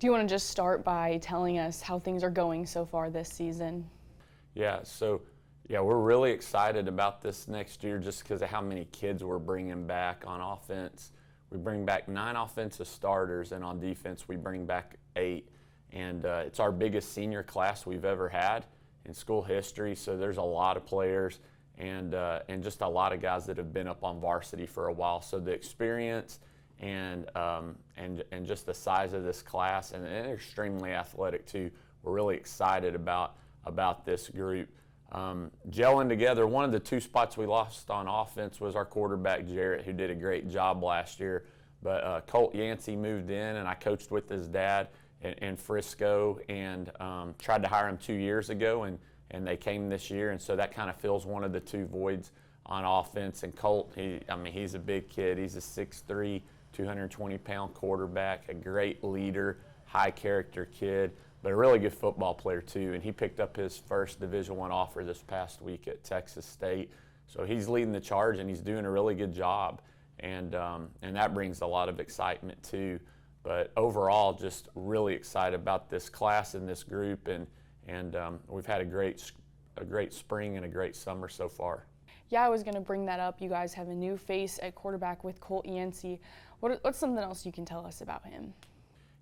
Do you want to just start by telling us how things are going so far this season? Yeah, we're really excited about this next year just because of how many kids we're bringing back on offense. We bring back 9 offensive starters, and on defense we bring back 8. And it's our biggest senior class we've ever had in school history, so there's a lot of players and just a lot of guys that have been up on varsity for a while. So the experience and just the size of this class, and they're extremely athletic too. We're really excited about this group. Gelling together. One of the 2 spots we lost on offense was our quarterback Jarrett, who did a great job last year. But Colt Yancey moved in, and I coached with his dad in Frisco, and tried to hire him 2 years ago, and they came this year, and so that kind of fills one of the 2 voids on offense. And Colt, he's a big kid. He's a 6'3", 220-pound quarterback, a great leader, high character kid, but a really good football player too. And he picked up his first Division I offer this past week at Texas State. So he's leading the charge, and he's doing a really good job. And that brings a lot of excitement too. But overall, just really excited about this class and this group, and we've had a great spring and a great summer so far. Yeah, I was going to bring that up. You guys have a new face at quarterback with Colt Yancey. What's something else you can tell us about him?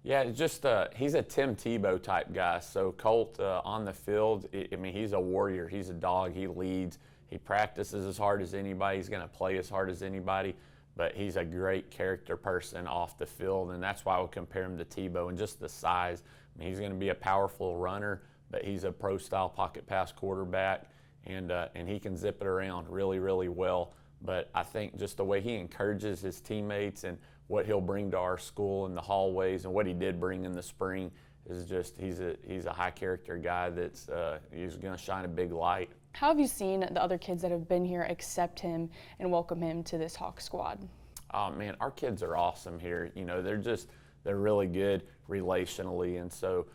Yeah, just he's a Tim Tebow type guy. So Colt on the field, he's a warrior. He's a dog. He leads. He practices as hard as anybody. He's going to play as hard as anybody. But he's a great character person off the field, and that's why I would compare him to Tebow. And just the size. He's going to be a powerful runner, but he's a pro-style pocket pass quarterback, and he can zip it around really, really well. But I think just the way he encourages his teammates and what he'll bring to our school in the hallways, and what he did bring in the spring, is just he's a high character guy that's he's going to shine a big light. How have you seen the other kids that have been here accept him and welcome him to this Hawk squad? Oh man, our kids are awesome here. They're really good relationally, and so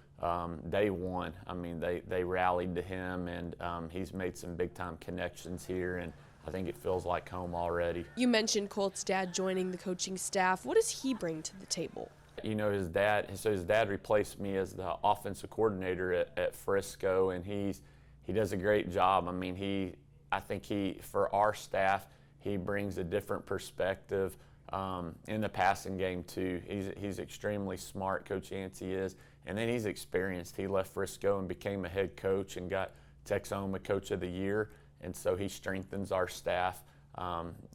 day one, they rallied to him, and he's made some big time connections here, and I think it feels like home already. You mentioned Colt's dad joining the coaching staff. What does he bring to the table? His dad replaced me as the offensive coordinator at Frisco, and he does a great job. I think for our staff, he brings a different perspective in the passing game too. He's extremely smart, Coach Yancey is, and then he's experienced. He left Frisco and became a head coach and got Texoma Coach of the Year, and so he strengthens our staff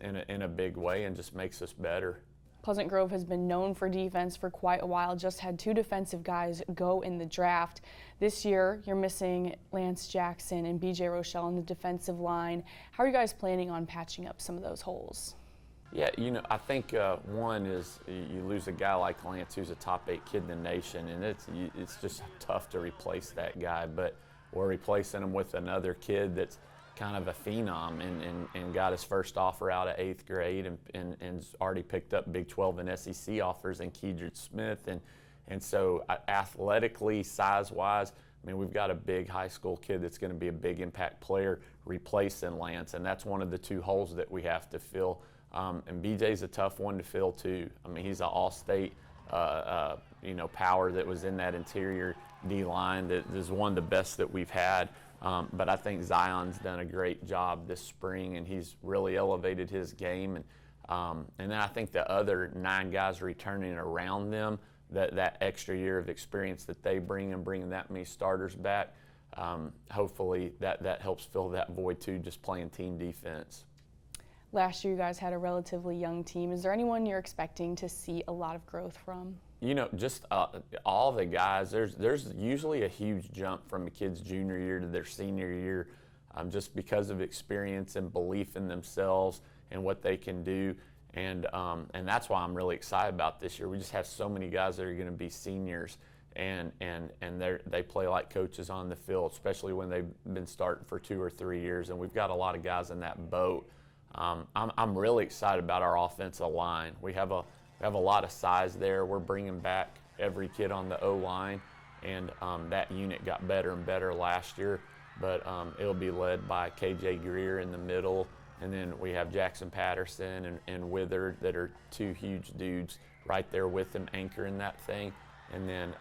in a big way and just makes us better. Pleasant Grove has been known for defense for quite a while, just had 2 defensive guys go in the draft. This year, you're missing Lance Jackson and BJ Rochelle on the defensive line. How are you guys planning on patching up some of those holes? Yeah, I think one is you lose a guy like Lance, who's a top 8 kid in the nation, and it's just tough to replace that guy. But we're replacing him with another kid that's kind of a phenom and got his first offer out of 8th grade and's already picked up Big 12 and SEC offers in Kedrid Smith. And so athletically, size-wise, we've got a big high school kid that's going to be a big impact player replacing Lance, and that's one of the 2 holes that we have to fill. And BJ's a tough one to fill too. He's an all-state power that was in that interior D-line that is one of the best that we've had. But I think Zion's done a great job this spring, and he's really elevated his game. And then I think the other 9 guys returning around them, that extra year of experience that they bring and bringing that many starters back, hopefully that helps fill that void too, just playing team defense. Last year you guys had a relatively young team. Is there anyone you're expecting to see a lot of growth from? Just all the guys, there's usually a huge jump from a kid's junior year to their senior year, just because of experience and belief in themselves and what they can do. And that's why I'm really excited about this year. We just have so many guys that are going to be seniors, and they play like coaches on the field, especially when they've been starting for 2 or 3 years. And we've got a lot of guys in that boat. I'm really excited about our offensive line. We have a lot of size there. We're bringing back every kid on the O-line, and that unit got better and better last year. But it'll be led by KJ Greer in the middle, and then we have Jackson Patterson and Withard that are 2 huge dudes right there with him anchoring that thing. and then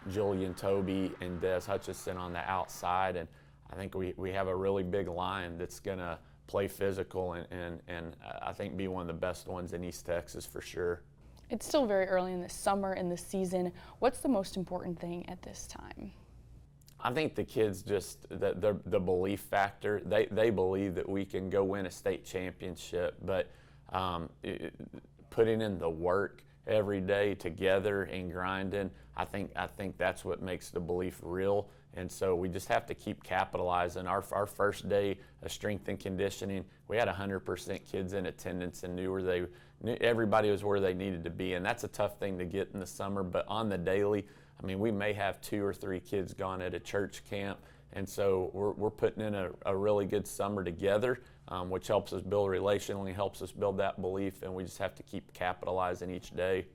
Julian Toby and Des Hutchison on the outside. And I think we have a really big line that's going to play physical and I think be one of the best ones in East Texas for sure. It's still very early in the summer in the season. What's the most important thing at this time? I think the kids just, the belief factor, they believe that we can go win a state championship, but putting in the work every day together and grinding, I think that's what makes the belief real. And so we just have to keep capitalizing. Our first day of strength and conditioning, we had 100% kids in attendance and knew everybody was where they needed to be. And that's a tough thing to get in the summer, but on the daily, I mean, we may have 2 or 3 kids gone at a church camp. And so we're putting in a really good summer together, which helps us build relationally, helps us build that belief, and we just have to keep capitalizing each day.